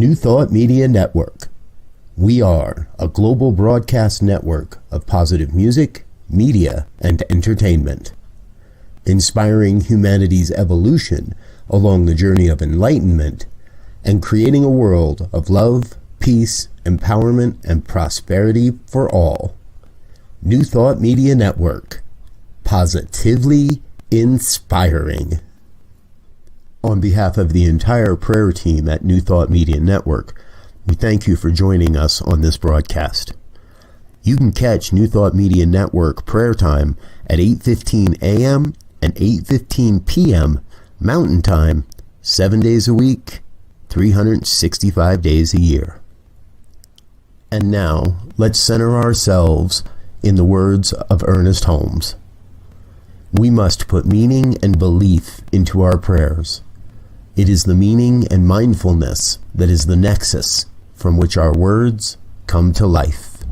New Thought Media Network. We are a global broadcast network of positive music, media, and entertainment, inspiring humanity's evolution along the journey of enlightenment and creating a world of love, peace, empowerment, and prosperity for all. New Thought Media Network. Positively inspiring. On behalf of the entire prayer team at New Thought Media Network, we thank you for joining us on this broadcast. You can catch New Thought Media Network prayer time at 8:15 a.m. and 8:15 p.m. Mountain Time, 7 days a week, 365 days a year. And now, let's center ourselves in the words of Ernest Holmes. We must put meaning and belief into our prayers. It is the meaning and mindfulness that is the nexus from which our words come to life.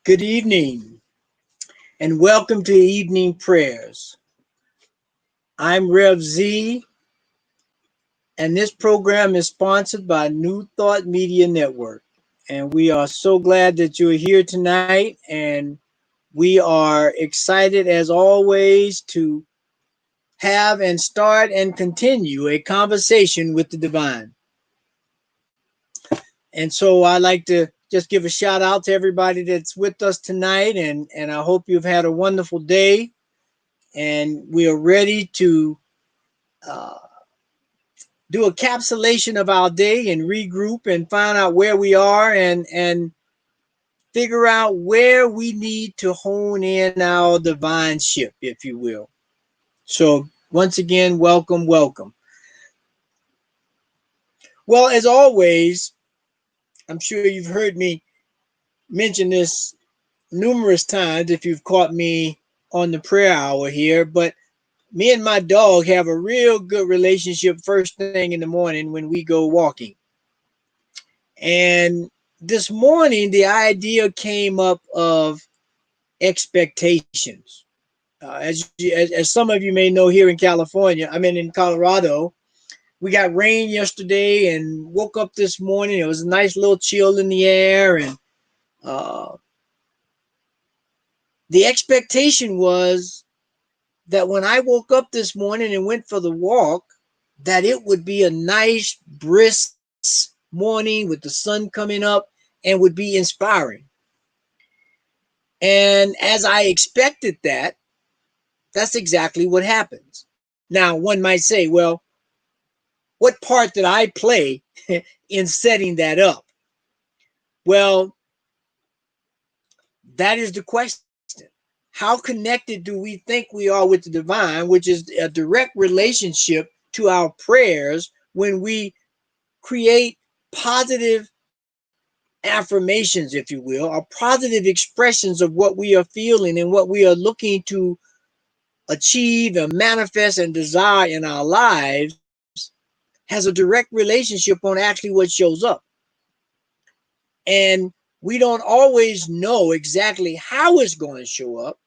Good evening, and welcome to Evening Prayers. I'm Rev Z, and this program is sponsored by New Thought Media Network. And we are so glad that you're here tonight, and we are excited as always to have and start and continue a conversation with the divine. And so I'd like to just give a shout out to everybody that's with us tonight, and I hope you've had a wonderful day, and we are ready to do a capsulation of our day and regroup and find out where we are and figure out where we need to hone in our divine ship, if you will. So once again, welcome. Well, as always, I'm sure you've heard me mention this numerous times if you've caught me on the prayer hour here, but me and my dog have a real good relationship first thing in the morning when we go walking. And this morning, the idea came up of expectations. As some of you may know, here in California, in Colorado, we got rain yesterday and woke up this morning. It was a nice little chill in the air. And the expectation was that when I woke up this morning and went for the walk, that it would be a nice, brisk morning with the sun coming up and would be inspiring. And as I expected that, that's exactly what happens. Now, one might say, well, what part did I play in setting that up? Well, that is the question. How connected do we think we are with the divine, which is a direct relationship to our prayers when we create positive affirmations, if you will, or positive expressions of what we are feeling and what we are looking to achieve and manifest and desire in our lives, has a direct relationship on actually what shows up. And we don't always know exactly how it's going to show up.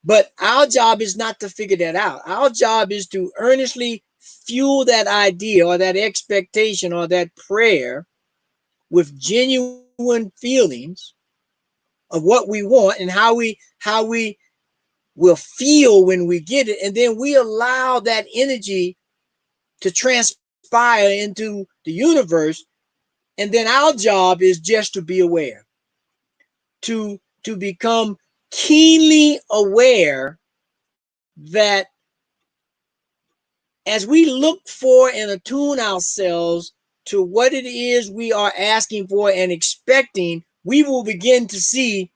But our job is not to figure that out. Our job is to earnestly fuel that idea or that expectation or that prayer with genuine feelings of what we want and how we will feel when we get it. And then we allow that energy to transpire into the universe. And then our job is just to be aware, to become keenly aware that as we look for and attune ourselves to what it is we are asking for and expecting, we will begin to see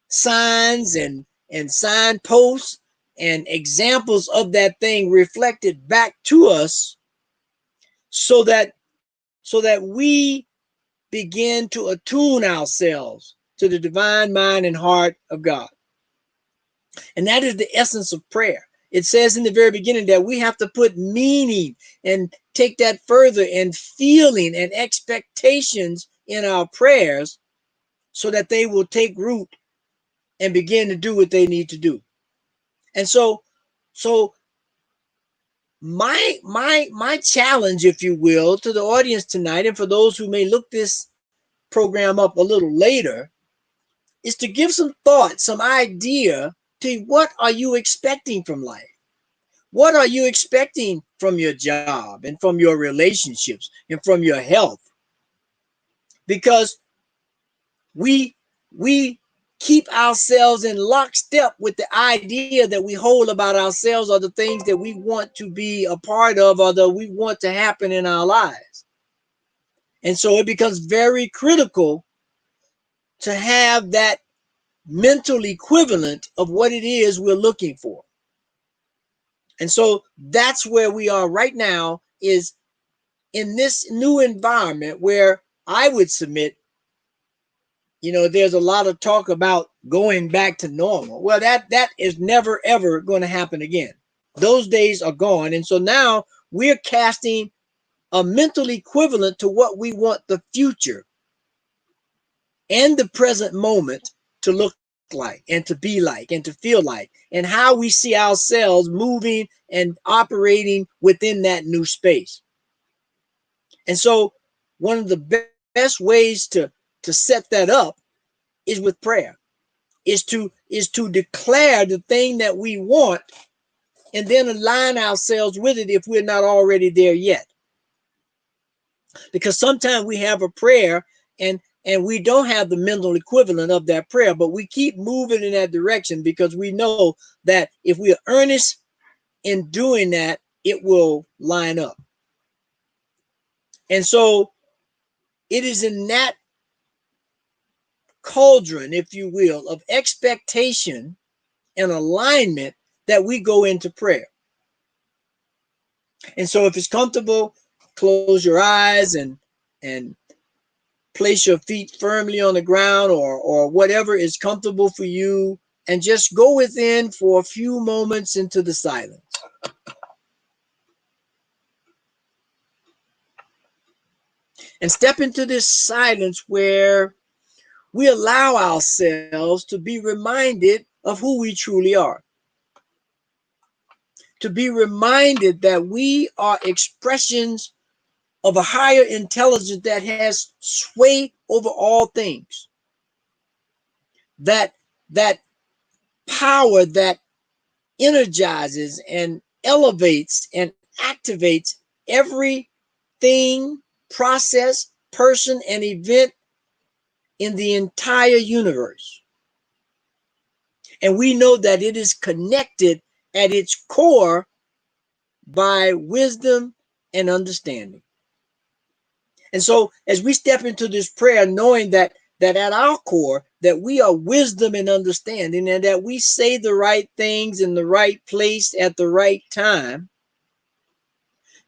signs and signposts and examples of that thing reflected back to us, so that we begin to attune ourselves to the divine mind and heart of God. And that is the essence of prayer. it says in the very beginning that we have to put meaning and take that further, and feeling and expectations in our prayers so that they will take root and begin to do what they need to do. And so my challenge, if you will, to the audience tonight, and for those who may look this program up a little later, is to give some thought, some idea to what are you expecting from life? What are you expecting from your job and from your relationships and from your health? Because we keep ourselves in lockstep with the idea that we hold about ourselves, or the things that we want to be a part of, or that we want to happen in our lives. And so it becomes very critical to have that mental equivalent of what it is we're looking for. And so that's where we are right now, is in this new environment where I would submit, there's a lot of talk about going back to normal. Well, that is never, ever going to happen again. Those days are gone. And so now we're casting a mental equivalent to what we want the future and the present moment to look like, and to be like, and to feel like, and how we see ourselves moving and operating within that new space. And so one of the best ways to set that up is with prayer, is to declare the thing that we want, and then align ourselves with it if we're not already there yet. Because sometimes we have a prayer and we don't have the mental equivalent of that prayer, but we keep moving in that direction because we know that if we are earnest in doing that, it will line up. And so it is in that cauldron, if you will, of expectation and alignment that we go into prayer. And so if it's comfortable, close your eyes and place your feet firmly on the ground, or whatever is comfortable for you, and just go within for a few moments into the silence. And step into this silence where we allow ourselves to be reminded of who we truly are. To be reminded that we are expressions of a higher intelligence that has sway over all things. That power that energizes and elevates and activates everything, process, person, and event in the entire universe. And we know that it is connected at its core by wisdom and understanding. And so as we step into this prayer, knowing that at our core, that we are wisdom and understanding, and that we say the right things in the right place at the right time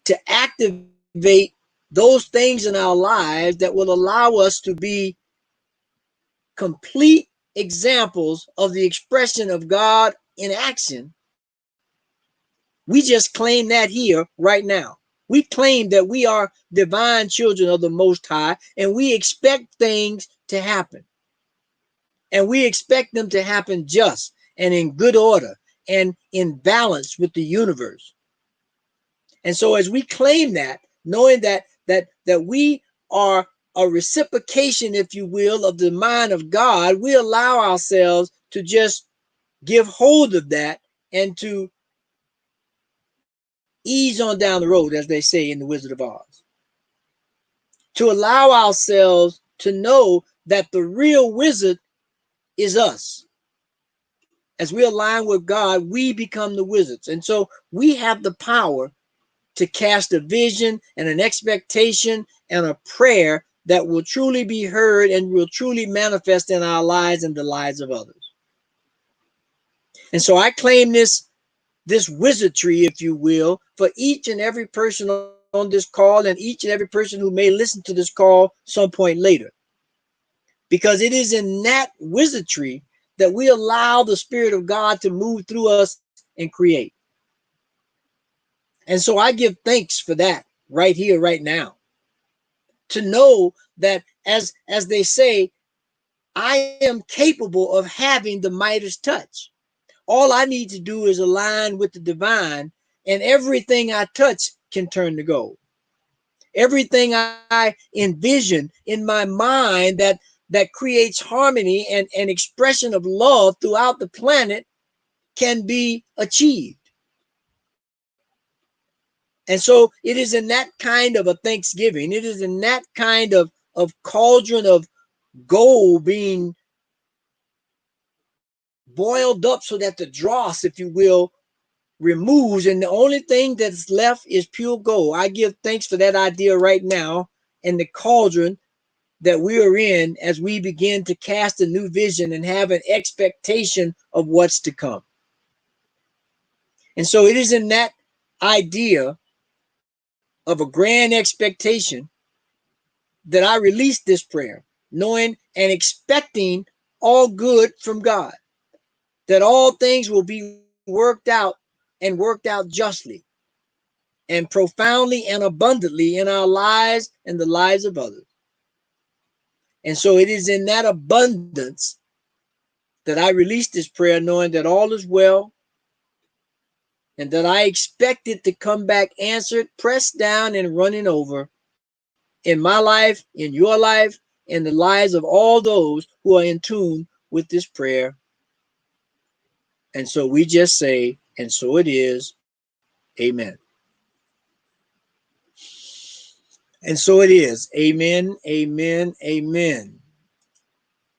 to activate those things in our lives that will allow us to be complete examples of the expression of God in action. We just claim that here right now. We claim that we are divine children of the Most High, and we expect things to happen. And we expect them to happen just and in good order and in balance with the universe. And so as we claim that, knowing that we are a reciprocation, if you will, of the mind of God, we allow ourselves to just give hold of that and to ease on down the road, as they say in The Wizard of Oz. To allow ourselves to know that the real wizard is us. As we align with God, we become the wizards. And so we have the power to cast a vision and an expectation and a prayer that will truly be heard and will truly manifest in our lives and the lives of others. And so I claim this wizardry, if you will, for each and every person on this call, and each and every person who may listen to this call some point later. Because it is in that wizardry that we allow the Spirit of God to move through us and create. And so I give thanks for that right here, right now. To know that, as they say, I am capable of having the Midas touch. All I need to do is align with the divine, and everything I touch can turn to gold. Everything I envision in my mind that creates harmony and expression of love throughout the planet can be achieved. And so it is in that kind of a thanksgiving, it is in that kind of cauldron of gold being boiled up so that the dross, if you will, removes, and the only thing that's left is pure gold. I give thanks for that idea right now, and the cauldron that we are in as we begin to cast a new vision and have an expectation of what's to come. And so it is in that idea of a grand expectation that I release this prayer, knowing and expecting all good from God, that all things will be worked out and worked out justly and profoundly and abundantly in our lives and the lives of others. And so it is in that abundance that I release this prayer, knowing that all is well and that I expect it to come back answered, pressed down and running over in my life, in your life, in the lives of all those who are in tune with this prayer. And so we just say, and so it is, amen. And so it is, amen, amen, amen.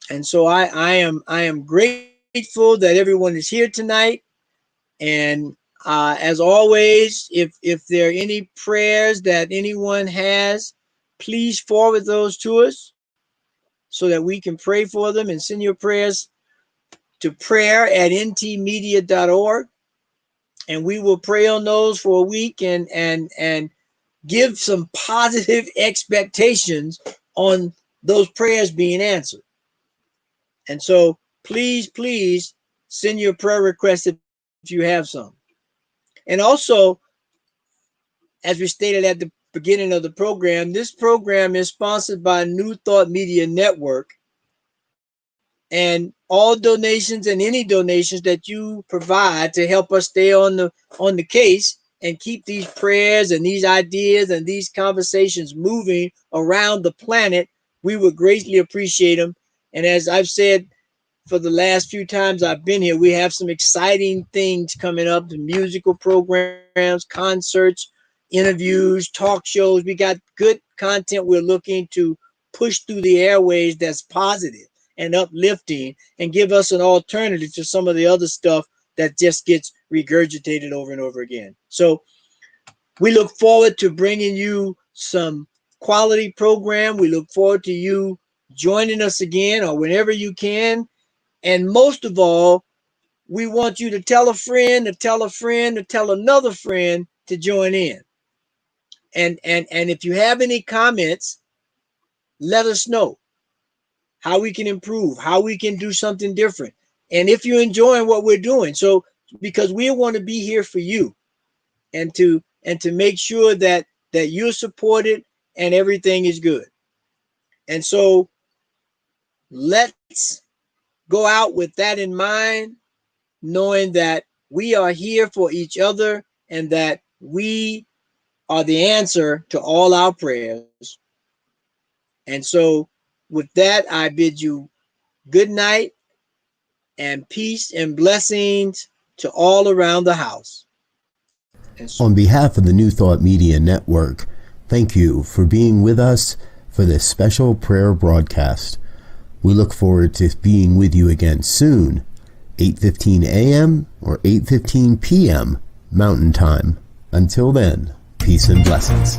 And so I am grateful that everyone is here tonight. And as always, if there are any prayers that anyone has, please forward those to us so that we can pray for them, and send your prayers to prayer@ntmedia.org. And we will pray on those for a week and give some positive expectations on those prayers being answered. And so please send your prayer requests if you have some. And also, as we stated at the beginning of the program, this program is sponsored by New Thought Media Network. And all donations and any donations that you provide to help us stay on the case and keep these prayers and these ideas and these conversations moving around the planet, we would greatly appreciate them. And as I've said for the last few times I've been here, we have some exciting things coming up: the musical programs, concerts, interviews, talk shows. We got good content we're looking to push through the airways that's positive and uplifting, and give us an alternative to some of the other stuff that just gets regurgitated over and over again. So we look forward to bringing you some quality program. We look forward to you joining us again or whenever you can. And most of all, we want you to tell a friend, to tell a friend, to tell another friend to join in. And if you have any comments, let us know how we can improve, how we can do something different. And if you're enjoying what we're doing, so because we want to be here for you and to make sure that you're supported and everything is good. And so let's go out with that in mind, knowing that we are here for each other and that we are the answer to all our prayers. And so with that, I bid you good night and peace and blessings to all around the house. So, on behalf of the New Thought Media Network, thank you for being with us for this special prayer broadcast. We look forward to being with you again soon, 8:15 a.m. or 8:15 p.m. Mountain Time. Until then, peace and blessings.